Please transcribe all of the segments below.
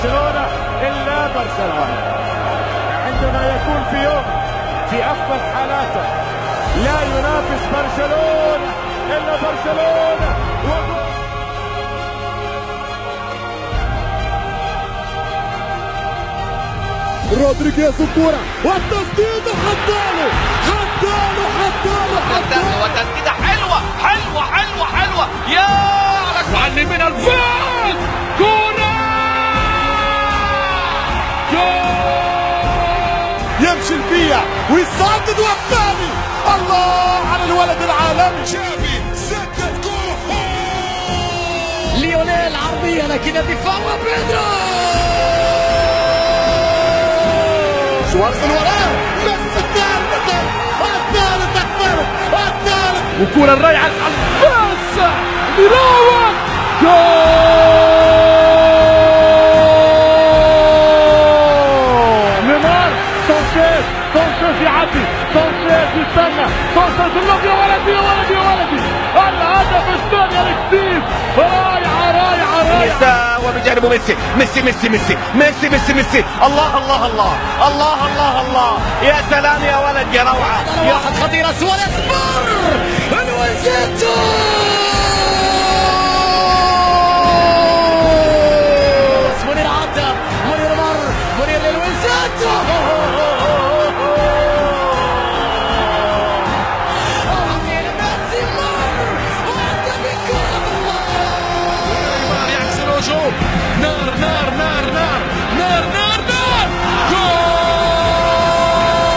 برشلونة إلا برشلونة. عندما يكون في يوم في أفضل حالاته لا ينافس برشلونة إلا برشلونة. رودريغيز الكرة والتسديد حطاله وتسديدة حلوة يا علي من الفوز. كرة يمشي البيع ويسدد والثاني. الله على الولد العالمي شافي سدد كرة ليونيل عرضية لكن الدفاع وبيدرو سواريز الوراء الثالث وكرة الريعة الفاس يراوغ جول. نيمار سانشيز يعدي، سانشيز يستنى، سانشيز اللوب يا ولدي الهدف الثاني الكتيب. رائعة وبجانبه ميسي. الله يا سلام يا ولد يا روعة يا واحد خطيرة. سواريز الوزيتو منير عدى، منير للوزيتو. نار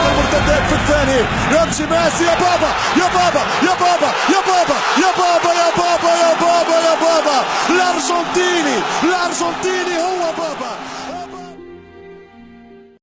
المرتدات في الثاني يمشي ميسي. يا بابا الارجنتيني هو بابا.